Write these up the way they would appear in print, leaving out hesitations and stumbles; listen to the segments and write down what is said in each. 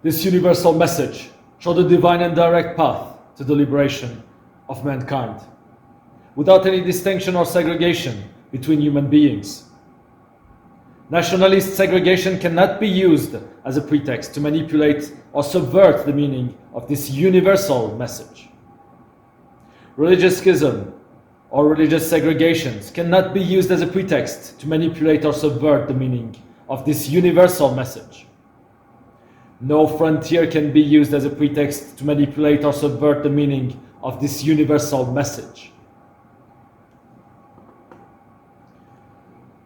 This universal message showed a divine and direct path to the liberation of mankind, without any distinction or segregation between human beings. Nationalist segregation cannot be used as a pretext to manipulate or subvert the meaning of this universal message. Religious schism or religious segregations cannot be used as a pretext to manipulate or subvert the meaning of this universal message. No frontier can be used as a pretext to manipulate or subvert the meaning of this universal message.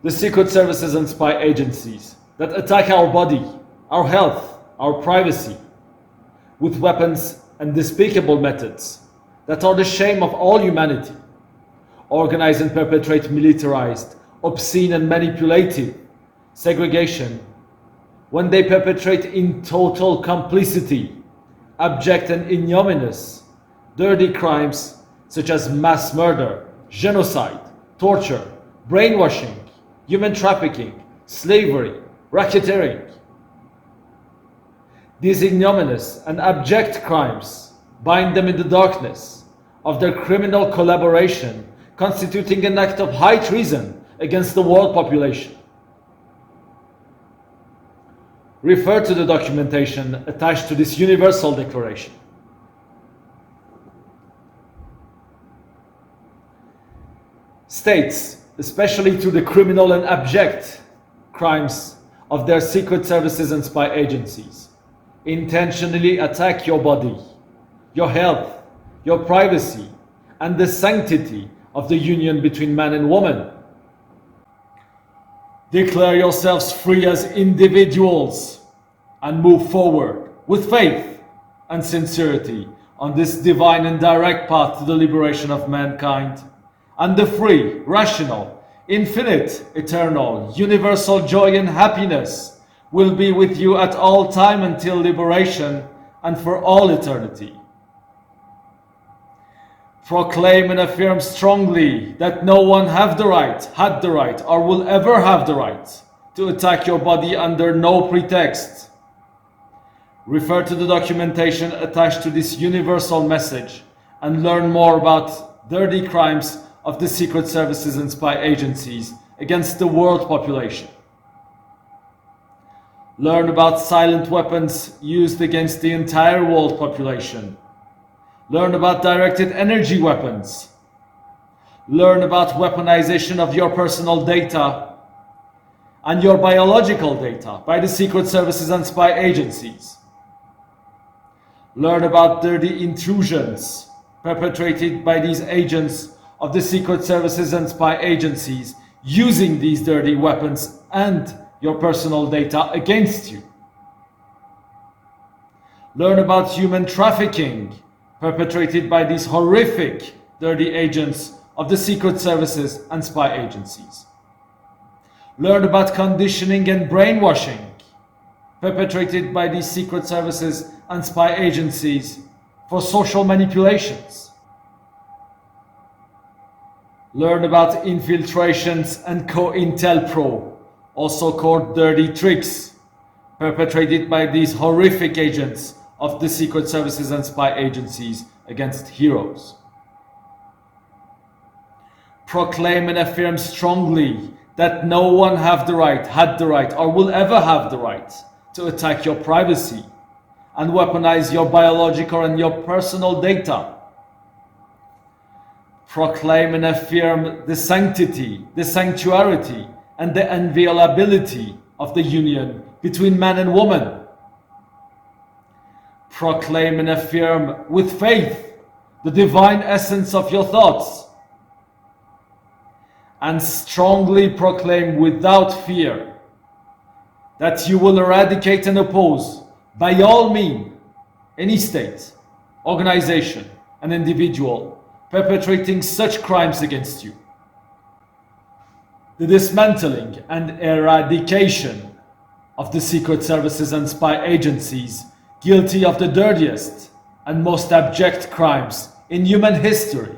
The secret services and spy agencies that attack our body, our health, our privacy, with weapons and despicable methods that are the shame of all humanity, organize and perpetrate militarized, obscene and manipulative segregation, when they perpetrate in total complicity, abject and ignominious, dirty crimes such as mass murder, genocide, torture, brainwashing, human trafficking, slavery, racketeering. These ignominious and abject crimes bind them in the darkness of their criminal collaboration, constituting an act of high treason against the world population. Refer to the documentation attached to this universal declaration. States, especially through the criminal and abject crimes of their secret services and spy agencies, intentionally attack your body, your health, your privacy, and the sanctity of the union between man and woman. Declare yourselves free as individuals and move forward with faith and sincerity on this divine and direct path to the liberation of mankind, and the free, rational, infinite, eternal, universal joy and happiness will be with you at all time until liberation and for all eternity. Proclaim and affirm strongly that no one had the right, or will ever have the right to attack your body under no pretext. Refer to the documentation attached to this universal message and learn more about dirty crimes of the secret services and spy agencies against the world population. Learn about silent weapons used against the entire world population. Learn about directed energy weapons. Learn about weaponization of your personal data and your biological data by the secret services and spy agencies. Learn about dirty intrusions perpetrated by these agents of the secret services and spy agencies using these dirty weapons and your personal data against you. Learn about human trafficking perpetrated by these horrific, dirty agents of the secret services and spy agencies. Learn about conditioning and brainwashing perpetrated by these secret services and spy agencies for social manipulations. Learn about infiltrations and COINTELPRO, also called dirty tricks, perpetrated by these horrific agents of the secret services and spy agencies against heroes. Proclaim and affirm strongly that no one had the right, or will ever have the right to attack your privacy and weaponize your biological and your personal data. Proclaim and affirm the sanctity, the sanctuarity, and the inviolability of the union between man and woman. Proclaim and affirm with faith the divine essence of your thoughts. And strongly proclaim without fear that you will eradicate and oppose by all means any state, organization, and individual perpetrating such crimes against you. The dismantling and eradication of the secret services and spy agencies guilty of the dirtiest and most abject crimes in human history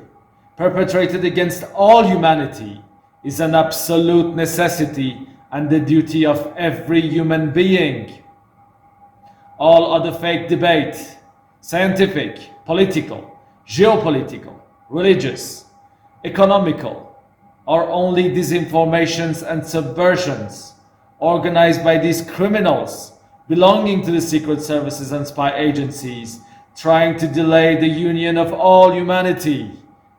perpetrated against all humanity is an absolute necessity and the duty of every human being. All other fake debate, scientific, political, geopolitical, religious, economical, are only disinformations and subversions organized by these criminals belonging to the secret services and spy agencies, trying to delay the union of all humanity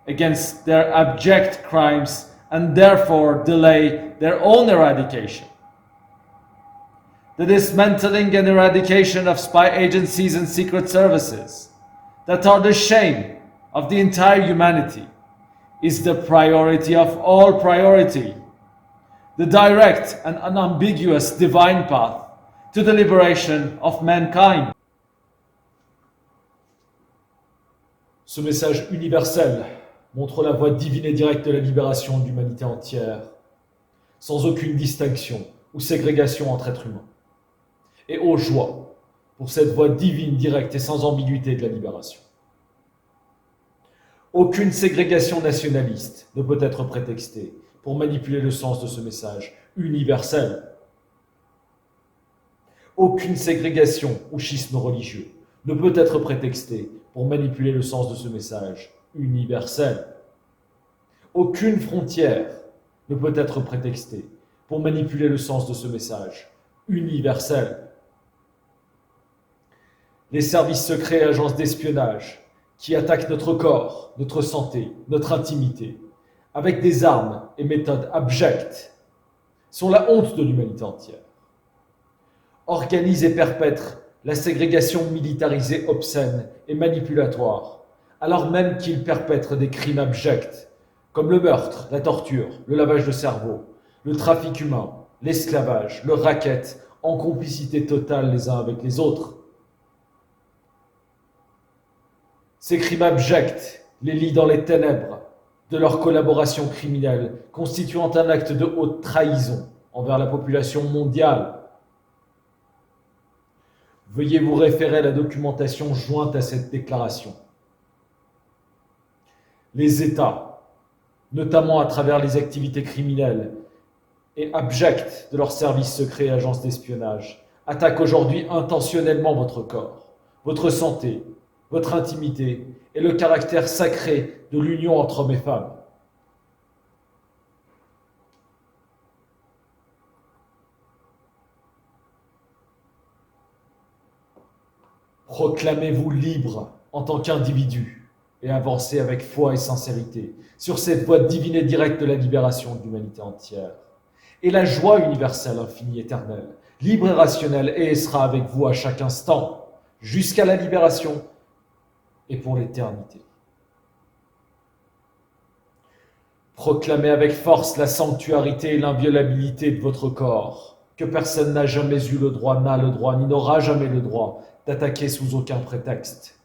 against their abject crimes and therefore delay their own eradication. The dismantling and eradication of spy agencies and secret services that are the shame of the entire humanity is the priority of all priority, the direct and unambiguous divine path to the liberation of mankind. Ce message universel montre la voie divine et directe de la libération de l'humanité entière, sans aucune distinction ou ségrégation entre êtres humains. Et ô joie pour cette voie divine, directe et sans ambiguïté de la libération. Aucune ségrégation nationaliste ne peut être prétextée pour manipuler le sens de ce message universel. Aucune ségrégation ou schisme religieux ne peut être prétextée pour manipuler le sens de ce message universel. Aucune frontière ne peut être prétextée pour manipuler le sens de ce message universel. Les services secrets et agences d'espionnage qui attaquent notre corps, notre santé, notre intimité, avec des armes et méthodes abjectes, sont la honte de l'humanité entière. Organisent et perpètrent la ségrégation militarisée obscène et manipulatoire, alors même qu'ils perpètrent des crimes abjects, comme le meurtre, la torture, le lavage de cerveau, le trafic humain, l'esclavage, le racket, en complicité totale les uns avec les autres. Ces crimes abjects les lient dans les ténèbres de leur collaboration criminelle, constituant un acte de haute trahison envers la population mondiale. Veuillez vous référer à la documentation jointe à cette déclaration. Les États, notamment à travers les activités criminelles et abjectes de leurs services secrets et agences d'espionnage, attaquent aujourd'hui intentionnellement votre corps, votre santé, votre intimité et le caractère sacré de l'union entre hommes et femmes. Proclamez-vous libre en tant qu'individu et avancez avec foi et sincérité sur cette voie divine et directe de la libération de l'humanité entière. Et la joie universelle, infinie, éternelle, libre et rationnelle, et sera avec vous à chaque instant, jusqu'à la libération et pour l'éternité. Proclamez avec force la sanctuarité et l'inviolabilité de votre corps, que personne n'a jamais eu le droit, n'a le droit, ni n'aura jamais le droit d'attaquer sous aucun prétexte.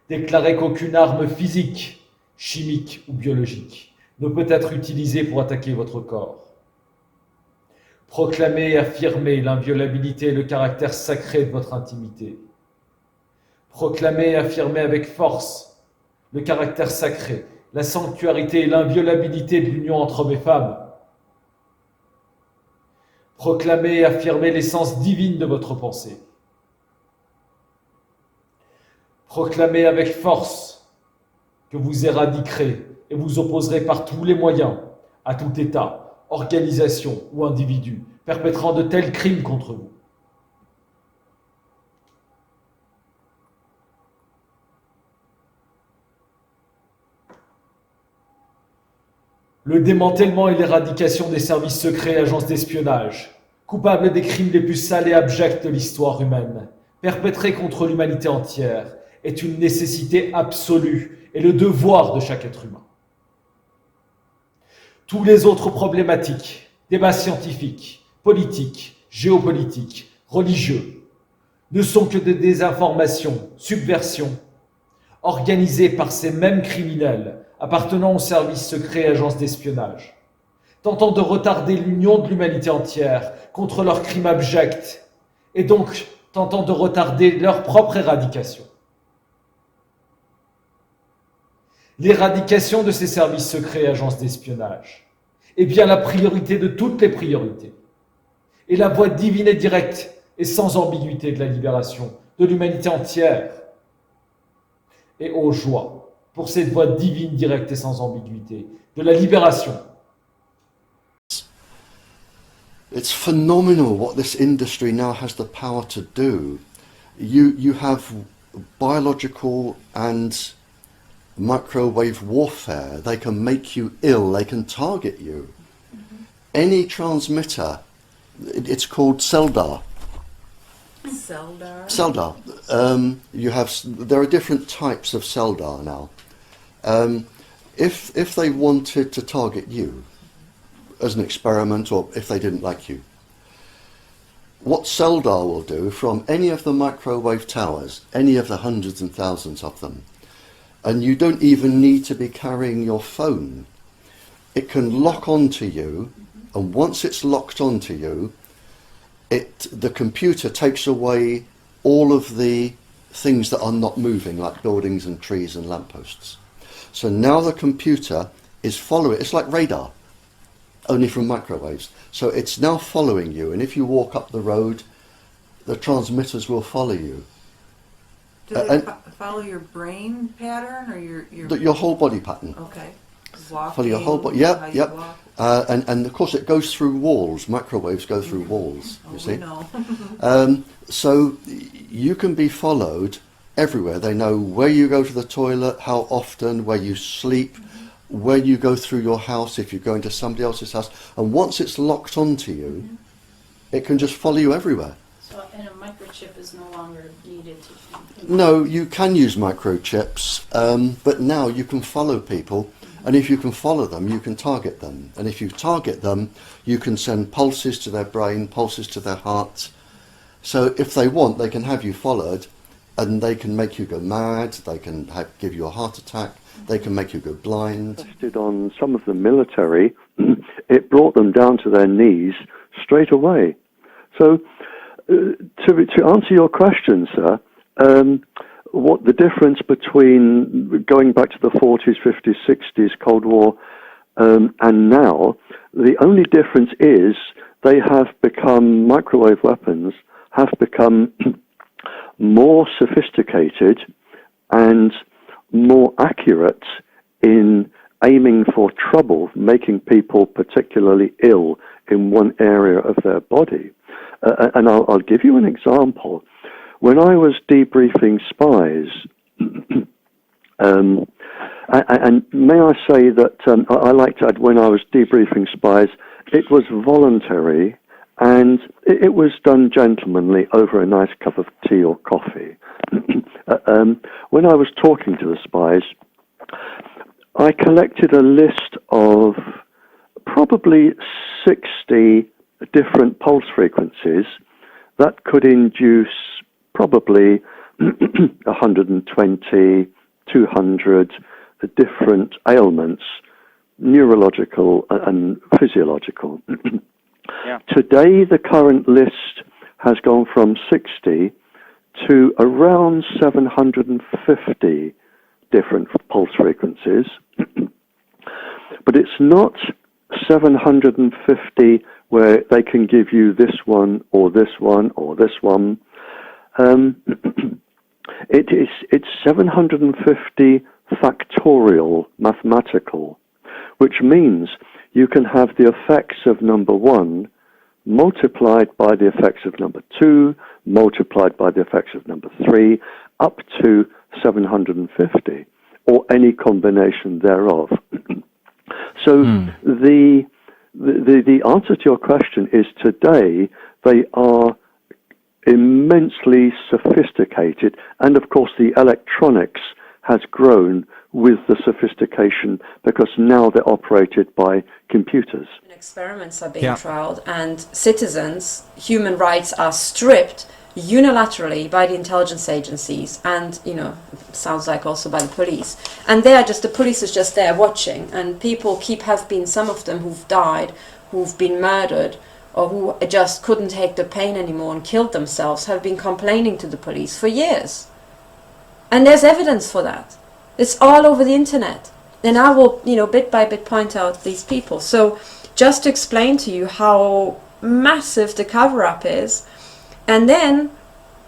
Déclarez qu'aucune arme physique, chimique ou biologique ne peut être utilisée pour attaquer votre corps. Proclamez et affirmez l'inviolabilité et le caractère sacré de votre intimité. Proclamez et affirmez avec force le caractère sacré, la sanctuarité et l'inviolabilité de l'union entre hommes et femmes. Proclamez et affirmez l'essence divine de votre pensée. Proclamez avec force que vous éradiquerez et vous opposerez par tous les moyens à tout État, organisation ou individu perpétrant de tels crimes contre vous. Le démantèlement et l'éradication des services secrets et agences d'espionnage, coupables des crimes les plus sales et abjects de l'histoire humaine, perpétrés contre l'humanité entière, est une nécessité absolue et le devoir de chaque être humain. Tous les autres problématiques, débats scientifiques, politiques, géopolitiques, religieux, ne sont que des désinformations, subversions, organisées par ces mêmes criminels appartenant aux services secrets et agences d'espionnage, tentant de retarder l'union de l'humanité entière contre leurs crimes abjects et donc tentant de retarder leur propre éradication. L'éradication de ces services secrets et agences d'espionnage est bien la priorité de toutes les priorités et la voie divine et directe et sans ambiguïté de la libération de l'humanité entière. Et ô joie pour cette voie divine, directe et sans ambiguïté de la libération. It's phenomenal what this industry now has the power to do. You have biological and microwave warfare. They can make you ill, they can target you. Any transmitter, it's called CELDAR. CELDAR. There are different types of CELDAR now. If they wanted to target you as an experiment, or if they didn't like you, what CELDAR will do from any of the microwave towers, any of the hundreds and thousands of them, and you don't even need to be carrying your phone, it can lock onto you, and once it's locked onto you, the computer takes away all of the things that are not moving, like buildings and trees and lampposts. So now the computer is following, it's like radar, only from microwaves. So it's now following you, and if you walk up the road, the transmitters will follow you. Do they follow your brain pattern or your whole body pattern? Okay. Walking, follow your whole body. Yep, yep. And of course it goes through walls. Microwaves go through walls. You see. No. So you can be followed everywhere. They know where you go to the toilet, how often, where you sleep, where you go through your house if you go into somebody else's house. And once it's locked onto you, it can just follow you everywhere. And a microchip is no longer needed to... No, you can use microchips, but now you can follow people, and if you can follow them, you can target them. And if you target them, you can send pulses to their brain, pulses to their heart. So if they want, they can have you followed, and they can make you go mad, they can give you a heart attack, they can make you go blind. Tested on some of the military, it brought them down to their knees straight away. So, to answer your question, sir, what the difference between going back to the 40s, 50s, 60s, Cold War, and now, the only difference is they have become, microwave weapons have become more sophisticated and more accurate in aiming for trouble, making people particularly ill in one area of their body. And I'll give you an example. When I was debriefing spies, and may I say that I like to add, when I was debriefing spies, it was voluntary and it was done gentlemanly over a nice cup of tea or coffee. When I was talking to the spies, I collected a list of probably 60 different pulse frequencies that could induce probably 120, 200 different ailments, neurological and physiological. Yeah. Today, the current list has gone from 60 to around 750 different pulse frequencies. But it's not 750 where they can give you this one or this one or this one. It's 750 factorial, mathematical, which means you can have the effects of number one multiplied by the effects of number two, multiplied by the effects of number three, up to 750, or any combination thereof. So the answer to your question is, today they are immensely sophisticated, and of course the electronics has grown with the sophistication because now they're operated by computers. Experiments are being trialed, and citizens, human rights are stripped unilaterally by the intelligence agencies, and sounds like also by the police. And the police is just there watching, and people have been, some of them who've died, who've been murdered, or who just couldn't take the pain anymore and killed themselves, have been complaining to the police for years. And there's evidence for that. It's all over the internet. And I will, bit by bit point out these people. So just to explain to you how massive the cover-up is, And then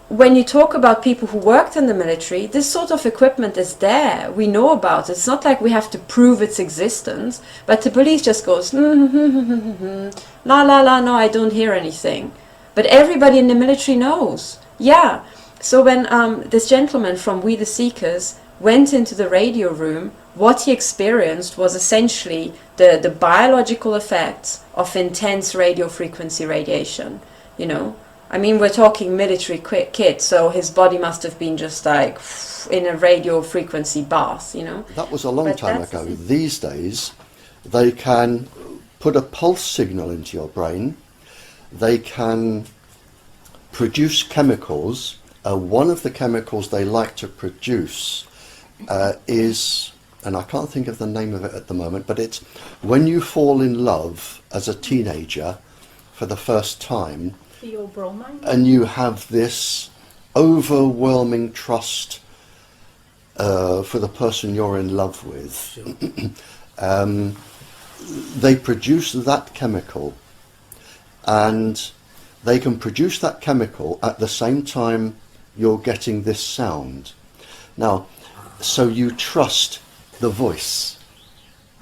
when you talk about people who worked in the military, this sort of equipment is there. We know about it. It's not like we have to prove its existence, but the police just goes, la la la, no, I don't hear anything. But everybody in the military knows. Yeah. So when this gentleman from We the Seekers went into the radio room, what he experienced was essentially the biological effects of intense radio frequency radiation, you know. I mean, we're talking military kit, so his body must have been just like in a radio frequency bath, you know. That was a long time ago. These days, they can put a pulse signal into your brain. They can produce chemicals. One of the chemicals they like to produce is, and I can't think of the name of it at the moment, but it's when you fall in love as a teenager for the first time, and you have this overwhelming trust for the person you're in love with. Sure. They produce that chemical, and they can produce that chemical at the same time you're getting this sound. Now, so you trust the voice.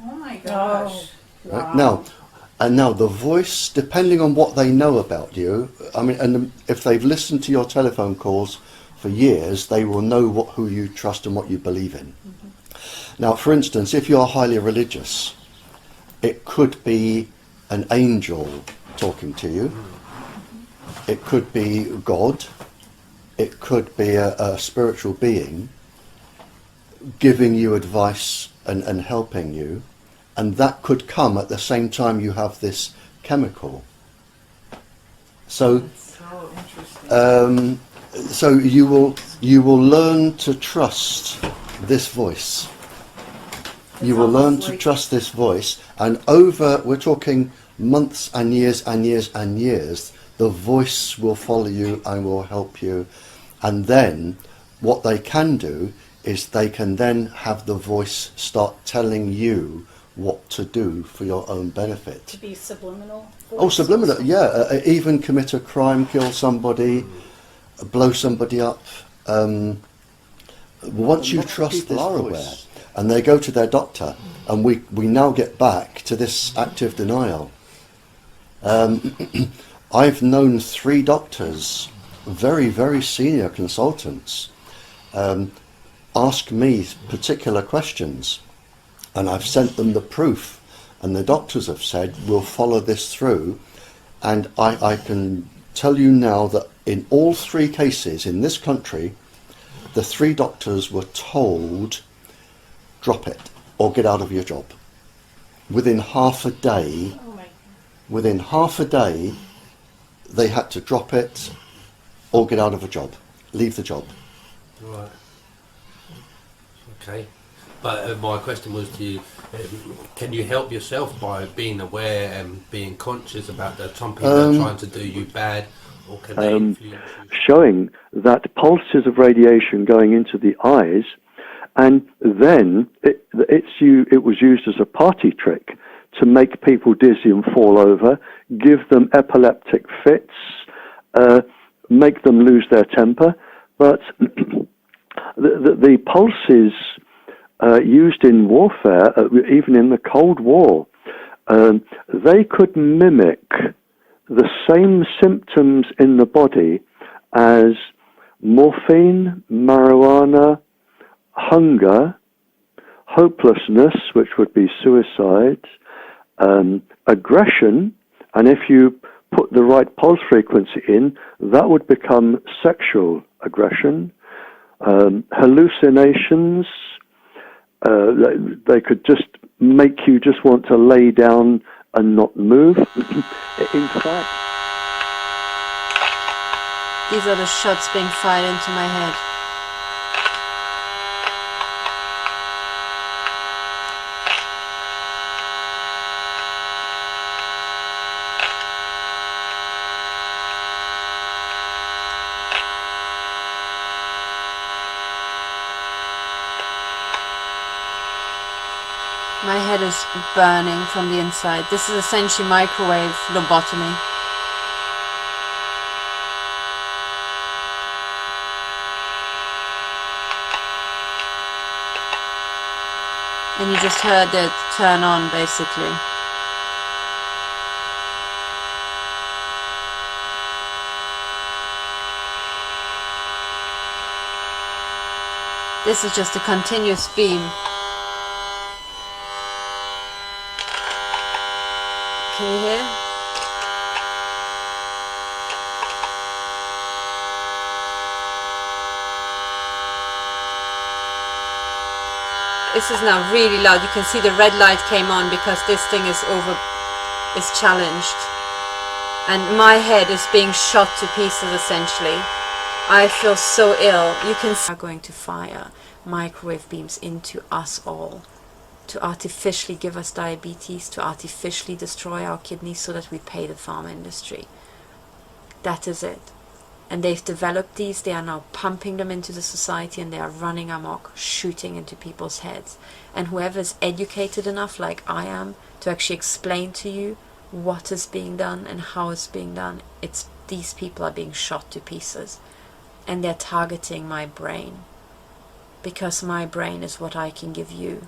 Oh my gosh. Right? Wow. Now the voice, depending on what they know about you, I mean, and if they've listened to your telephone calls for years, they will know who you trust and what you believe in. Mm-hmm. Now, for instance, if you're highly religious, it could be an angel talking to you. Mm-hmm. It could be God. It could be a spiritual being giving you advice and helping you. And that could come at the same time you have this chemical. So, so you will learn to trust this voice. You will learn to trust this voice, and we're talking months and years and years and years, the voice will follow you and will help you. And then what they can do is they can then have the voice start telling you what to do for your own benefit. To be subliminal? Oh, subliminal, yeah. Even commit a crime, kill somebody, blow somebody up. Once you trust this voice, and they go to their doctor, and we now get back to this active denial. I've known 3 doctors, very, very senior consultants, ask me particular questions. And I've sent them the proof, and the doctors have said, we'll follow this through. And I can tell you now that in all 3 cases in this country, the 3 doctors were told, drop it or get out of your job. Within half a day, they had to drop it or get out of a job, leave the job. Right. Okay. But my question was to you, can you help yourself by being aware and being conscious about that some people are trying to do you bad, or can they influence you? Showing that pulses of radiation going into the eyes, and then it was used as a party trick to make people dizzy and fall over, give them epileptic fits, make them lose their temper. But the pulses used in warfare, even in the Cold War, they could mimic the same symptoms in the body as morphine, marijuana, hunger, hopelessness, which would be suicide, aggression, and if you put the right pulse frequency in, that would become sexual aggression, hallucinations. They could just make you just want to lay down and not move. In fact, these are the shots being fired into my head. My head is burning from the inside. This is essentially microwave lobotomy. And you just heard it turn on, basically. This is just a continuous beam. Can you hear? This is now really loud. You can see the red light came on because this thing is challenged. And my head is being shot to pieces, essentially. I feel so ill. You can see are going to fire microwave beams into us all to artificially give us diabetes, to artificially destroy our kidneys so that we pay the pharma industry. That is it. And they've developed these, they are now pumping them into the society, and they are running amok, shooting into people's heads. And whoever is educated enough, like I am, to actually explain to you what is being done and how it's being done, these people are being shot to pieces. And they're targeting my brain, because my brain is what I can give you.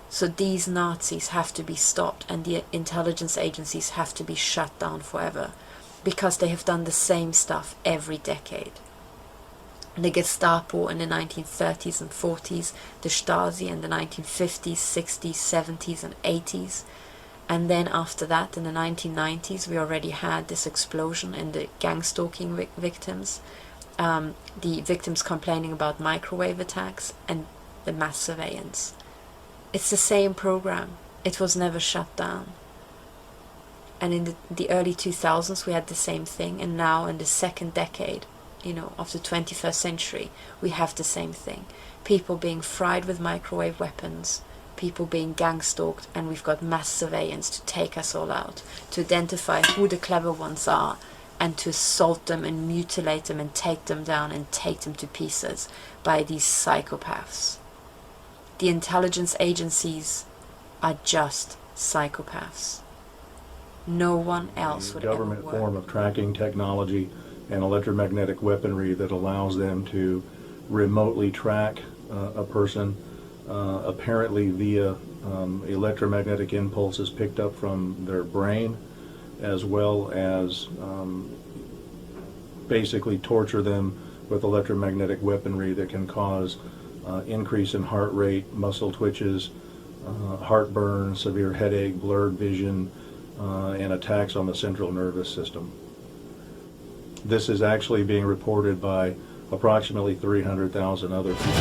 So these Nazis have to be stopped, and the intelligence agencies have to be shut down forever, because they have done the same stuff every decade. The Gestapo in the 1930s and 40s, the Stasi in the 1950s, 60s, 70s and 80s. And then after that, in the 1990s, we already had this explosion in the gang stalking victims, the victims complaining about microwave attacks, and the mass surveillance. It's the same program. It was never shut down. And in the early 2000s, we had the same thing. And now in the second decade, of the 21st century, we have the same thing. People being fried with microwave weapons, people being gang stalked, and we've got mass surveillance to take us all out, to identify who the clever ones are, and to assault them and mutilate them and take them down and take them to pieces by these psychopaths. The intelligence agencies are just psychopaths. No one else would ever work. Government form of tracking technology and electromagnetic weaponry that allows them to remotely track a person, apparently via electromagnetic impulses picked up from their brain, as well as basically torture them with electromagnetic weaponry that can cause increase in heart rate, muscle twitches, heartburn, severe headache, blurred vision, and attacks on the central nervous system. This is actually being reported by approximately 300,000 other people.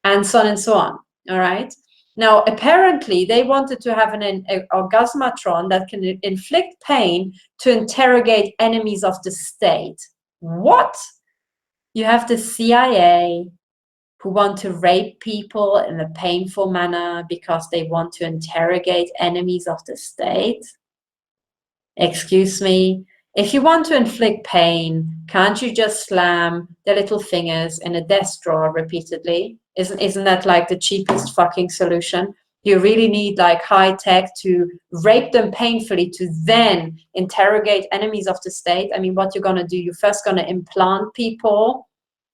And so on and so on. All right. Now, apparently, they wanted to have an orgasmatron that can inflict pain to interrogate enemies of the state. What? You have the CIA who want to rape people in a painful manner because they want to interrogate enemies of the state? Excuse me. If you want to inflict pain, can't you just slam their little fingers in a desk drawer repeatedly? Isn't that like the cheapest fucking solution? You really need like high tech to rape them painfully to then interrogate enemies of the state. I mean, what you're gonna do? You're first gonna implant people.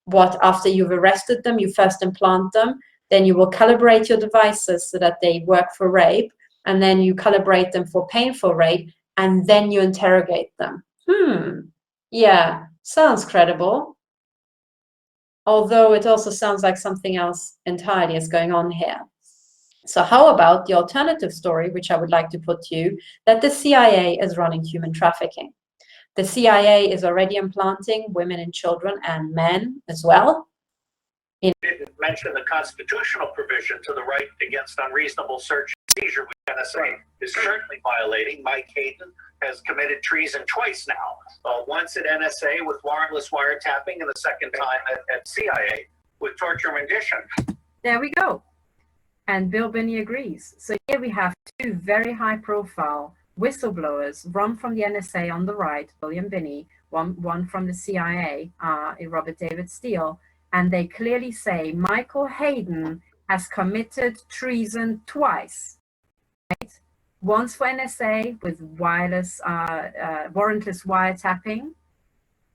What, after you've arrested them, you first implant them. Then you will calibrate your devices so that they work for rape, and then you calibrate them for painful rape, and then you interrogate them. Yeah, sounds credible. Although it also sounds like something else entirely is going on here. So how about the alternative story, which I would like to put to you, that the CIA is running human trafficking? The CIA is already implanting women and children and men as well. Didn't mention the constitutional provision to the right against unreasonable search and seizure, which NSA is certainly violating. Mike Hayden has committed treason twice now, once at NSA with warrantless wiretapping and the second time at CIA with torture and rendition. There we go. And Bill Binney agrees. So here we have two very high-profile whistleblowers, one from the NSA on the right, William Binney, one from the CIA, Robert David Steele, and they clearly say Michael Hayden has committed treason twice, right? Once for NSA with wireless, warrantless wiretapping,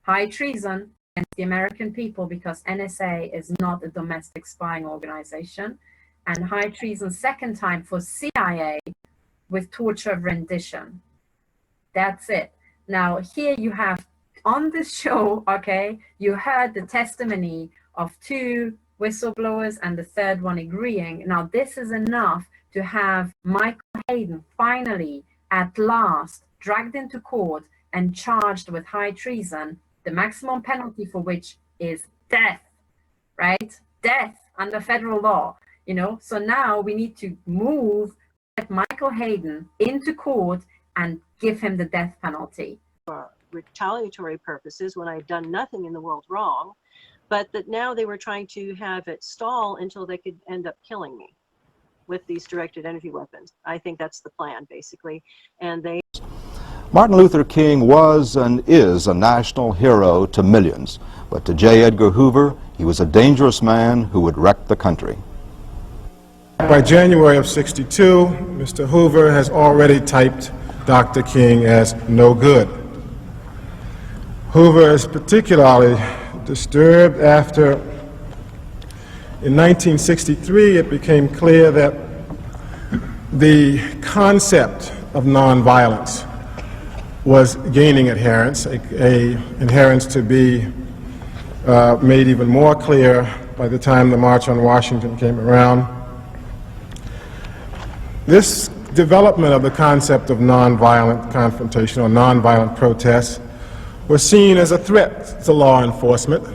high treason against the American people because NSA is not a domestic spying organization, and high treason second time for CIA with torture of rendition. That's it. Now here you have on this show, okay, you heard the testimony of two whistleblowers and the third one agreeing. Now this is enough to have Michael Hayden finally at last dragged into court and charged with high treason, the maximum penalty for which is death, right? Death under federal law, you know. So now we need to move Michael Hayden into court and give him the death penalty. For retaliatory purposes, when I'd done nothing in the world wrong, but that now they were trying to have it stall until they could end up killing me with these directed energy weapons. I think that's the plan, basically. And they... Martin Luther King was and is a national hero to millions, but to J. Edgar Hoover, he was a dangerous man who would wreck the country. By January of '62, Mr. Hoover has already typed Dr. King as no good. Hoover is particularly disturbed after, in 1963, it became clear that the concept of nonviolence was gaining adherence, a adherence to be made even more clear by the time the March on Washington came around. This development of the concept of nonviolent confrontation or nonviolent protest was seen as a threat to law enforcement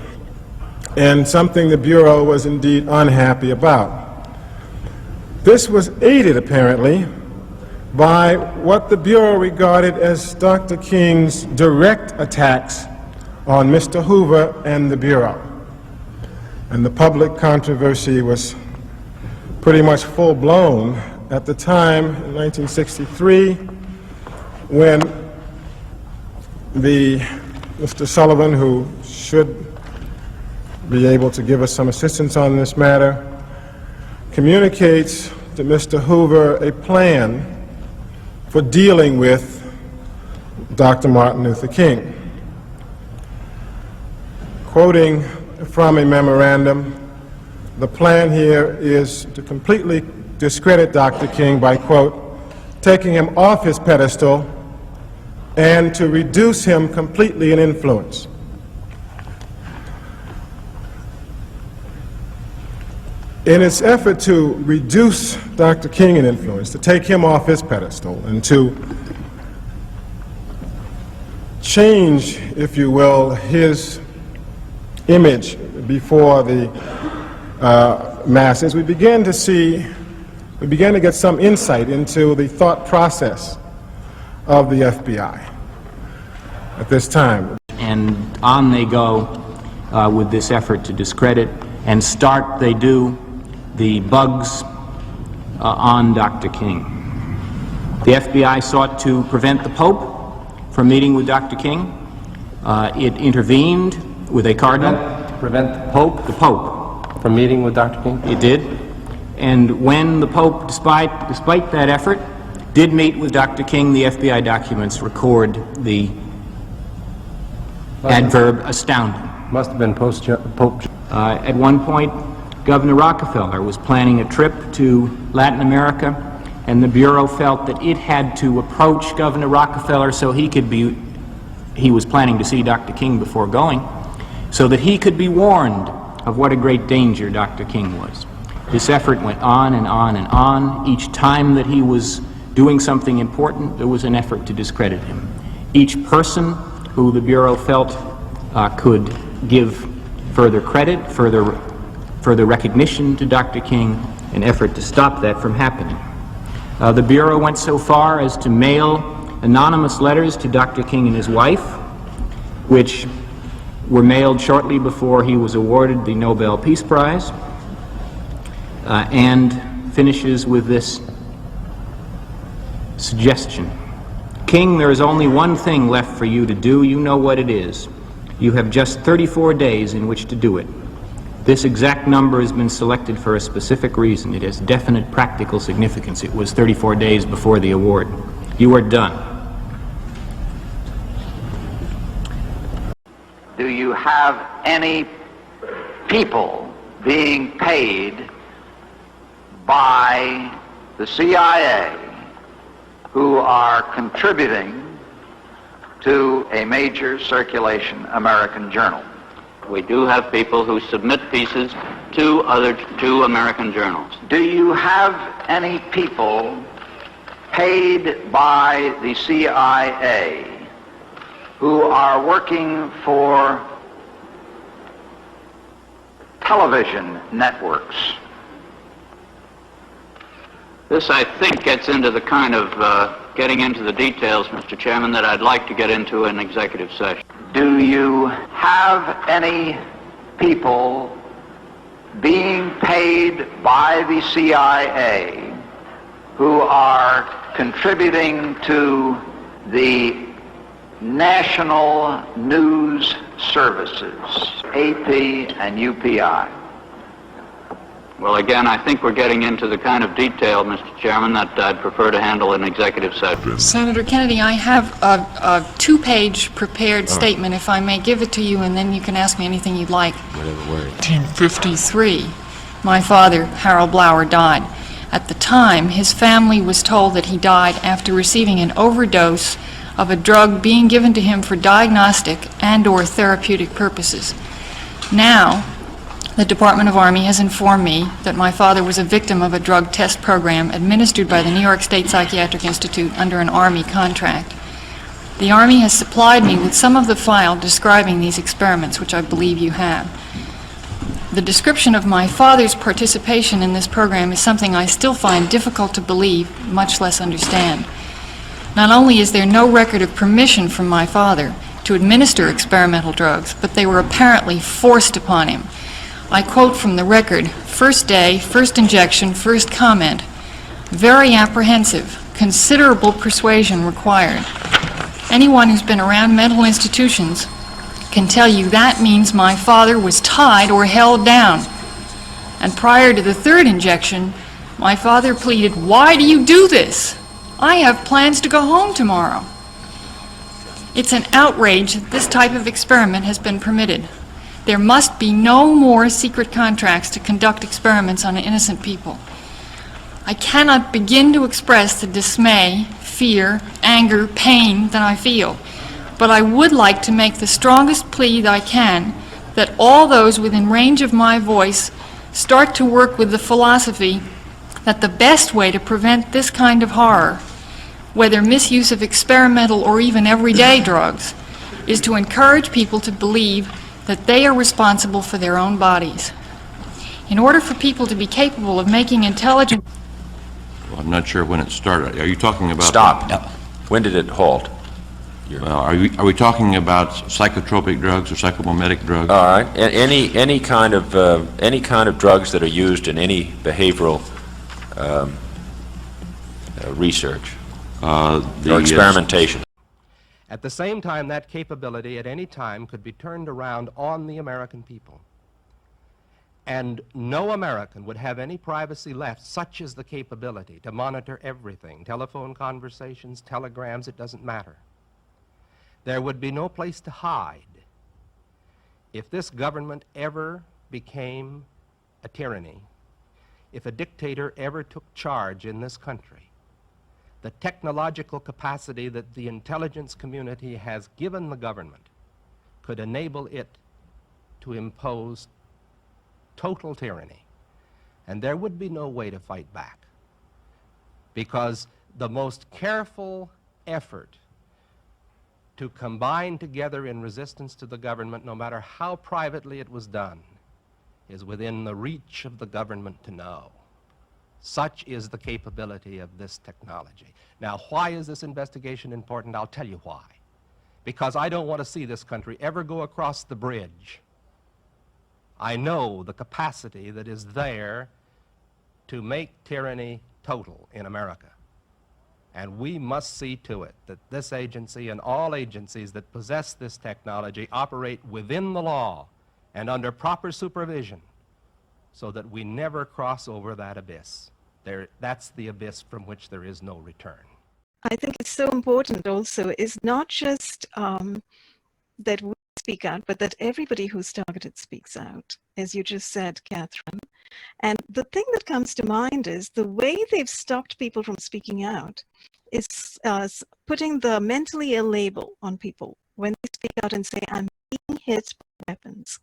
and something the Bureau was indeed unhappy about. This was aided, apparently, by what the Bureau regarded as Dr. King's direct attacks on Mr. Hoover and the Bureau. And the public controversy was pretty much full-blown at the time, in 1963, when Mr. Sullivan, who should be able to give us some assistance on this matter, communicates to Mr. Hoover a plan for dealing with Dr. Martin Luther King. Quoting from a memorandum, the plan here is to completely discredit Dr. King by, quote, taking him off his pedestal and to reduce him completely in influence. In its effort to reduce Dr. King in influence, to take him off his pedestal and to change, if you will, his image before the masses, we began to get some insight into the thought process of the FBI at this time. And on they go with this effort to discredit, and start they do the bugs on Dr. King. The FBI sought to prevent the Pope from meeting with Dr. King. It intervened with a cardinal. Prevent the Pope? The Pope. From meeting with Dr. King? It did. And when the Pope, despite that effort, did meet with Dr. King, the FBI documents record the adverb astounding. Must have been post-Pope. At one point, Governor Rockefeller was planning a trip to Latin America, and the Bureau felt that it had to approach Governor Rockefeller so he was planning to see Dr. King before going, so that he could be warned of what a great danger Dr. King was. This effort went on and on and on. Each time that he was doing something important, there was an effort to discredit him. Each person who the Bureau felt could give further credit, further recognition to Dr. King, an effort to stop that from happening. The Bureau went so far as to mail anonymous letters to Dr. King and his wife, which were mailed shortly before he was awarded the Nobel Peace Prize, and finishes with this suggestion. King, there is only one thing left for you to do. You know what it is. You have just 34 days in which to do it. This exact number has been selected for a specific reason. It has definite practical significance. It was 34 days before the award. You are done. Do you have any people being paid by the CIA who are contributing to a major circulation American journal? We do have people who submit pieces to American journals. Do you have any people paid by the CIA who are working for television networks? This, I think, gets into the kind of getting into the details, Mr. Chairman, that I'd like to get into in executive session. Do you have any people being paid by the CIA who are contributing to the national news services, AP and UPI? Well, again, I think we're getting into the kind of detail, Mr. Chairman, that I'd prefer to handle in executive session. Senator Kennedy, I have a two-page prepared statement, if I may give it to you, and then you can ask me anything you'd like. 1953, my father, Harold Blower, died. At the time, his family was told that he died after receiving an overdose of a drug being given to him for diagnostic and/or therapeutic purposes. Now, the Department of Army has informed me that my father was a victim of a drug test program administered by the New York State Psychiatric Institute under an Army contract. The Army has supplied me with some of the file describing these experiments, which I believe you have. The description of my father's participation in this program is something I still find difficult to believe, much less understand. Not only is there no record of permission from my father to administer experimental drugs, but they were apparently forced upon him. I quote from the record, "First day, first injection, first comment. Very apprehensive, considerable persuasion required." Anyone who's been around mental institutions can tell you that means my father was tied or held down. And prior to the third injection, my father pleaded, "Why do you do this? I have plans to go home tomorrow." It's an outrage that this type of experiment has been permitted. There must be no more secret contracts to conduct experiments on innocent people. I cannot begin to express the dismay, fear, anger, pain that I feel, but I would like to make the strongest plea that I can that all those within range of my voice start to work with the philosophy that the best way to prevent this kind of horror, whether misuse of experimental or even everyday drugs, is to encourage people to believe that they are responsible for their own bodies. In order for people to be capable of making intelligent... Well, I'm not sure when it started. Are you talking about... Stop. No. When did it halt? Well, are we talking about psychotropic drugs or psychomimetic drugs? All right. Any kind of drugs that are used in any behavioral research or experimentation. At the same time, that capability at any time could be turned around on the American people. And no American would have any privacy left, such is the capability to monitor everything, telephone conversations, telegrams, it doesn't matter. There would be no place to hide if this government ever became a tyranny, if a dictator ever took charge in this country. The technological capacity that the intelligence community has given the government could enable it to impose total tyranny. And there would be no way to fight back, because the most careful effort to combine together in resistance to the government, no matter how privately it was done, is within the reach of the government to know. Such is the capability of this technology. Now, why is this investigation important? I'll tell you why. Because I don't want to see this country ever go across the bridge. I know the capacity that is there to make tyranny total in America. And we must see to it that this agency and all agencies that possess this technology operate within the law and under proper supervision, so that we never cross over that abyss. That's the abyss from which there is no return. I think it's so important also is not just that we speak out, but that everybody who's targeted speaks out, as you just said, Catherine. And the thing that comes to mind is the way they've stopped people from speaking out is putting the mentally ill label on people when they speak out and say, I'm being hit by weapons.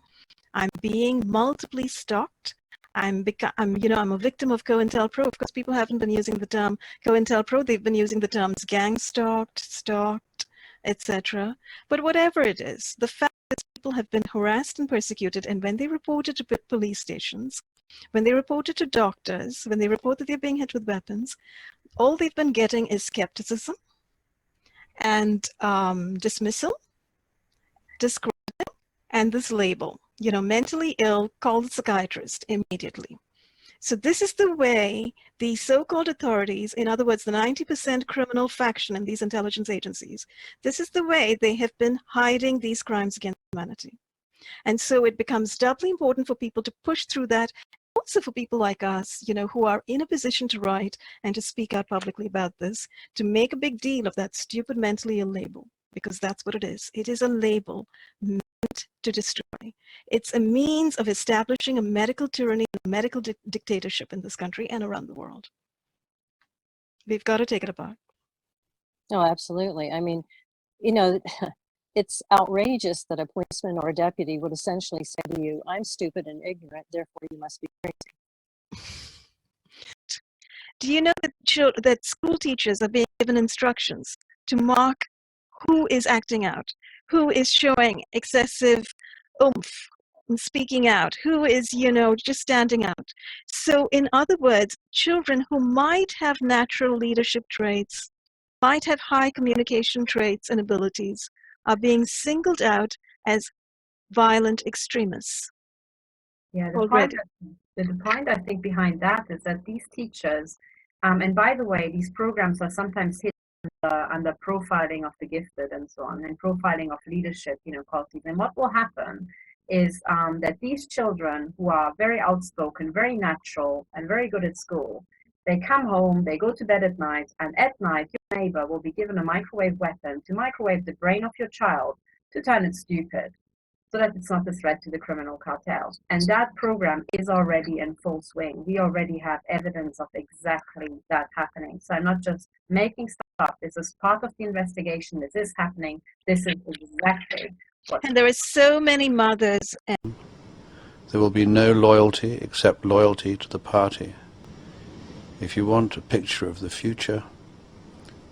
I'm being multiply stalked. I'm a victim of COINTELPRO. Of course, people haven't been using the term COINTELPRO. They've been using the terms gang stalked, etc. But whatever it is, the fact that people have been harassed and persecuted, and when they reported to police stations, when they reported to doctors, when they report that they're being hit with weapons, all they've been getting is skepticism and dismissal, discrediting, and this label. Mentally ill, call the psychiatrist immediately. So this is the way the so-called authorities, in other words, the 90% criminal faction in these intelligence agencies, this is the way they have been hiding these crimes against humanity. And so it becomes doubly important for people to push through that, also for people like us, who are in a position to write and to speak out publicly about this, to make a big deal of that stupid mentally ill label, because that's what it is. It is a label meant to destroy. It's a means of establishing a medical tyranny, a medical dictatorship in this country and around the world. We've got to take it apart. No, absolutely. I mean, it's outrageous that a policeman or a deputy would essentially say to you, I'm stupid and ignorant, therefore you must be crazy. Do you know that school teachers are being given instructions to mark who is acting out, who is showing excessive oomph and speaking out, who is, just standing out? So in other words, children who might have natural leadership traits, might have high communication traits and abilities, are being singled out as violent extremists. Yeah, the point I think behind that is that these teachers, and by the way, these programs are sometimes hidden under profiling of the gifted and so on, and profiling of leadership, qualities. And what will happen is that these children who are very outspoken, very natural, and very good at school, they come home, they go to bed at night, and at night your neighbor will be given a microwave weapon to microwave the brain of your child to turn it stupid, so that it's not a threat to the criminal cartel. And that program is already in full swing. We already have evidence of exactly that happening. So I'm not just making stuff up. This is part of the investigation. This is happening. This is exactly what. And there are so many mothers. There will be no loyalty except loyalty to the party. If you want a picture of the future,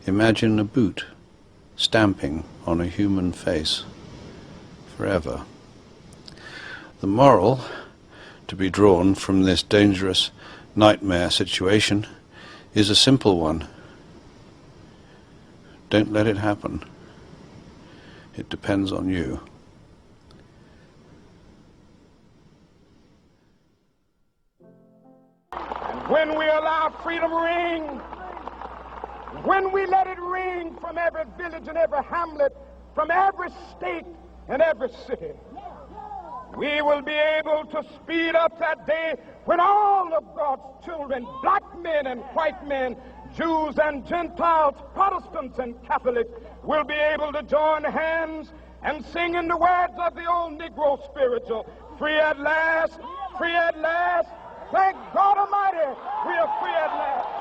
imagine a boot stamping on a human face forever. The moral to be drawn from this dangerous nightmare situation is a simple one. Don't let it happen. It depends on you. When we allow freedom ring, when we let it ring from every village and every hamlet, from every state and every city, we will be able to speed up that day when all of God's children, black men and white men, Jews and Gentiles, Protestants and Catholics, will be able to join hands and sing in the words of the old Negro spiritual, free at last, free at last. Thank God Almighty, we are free at last.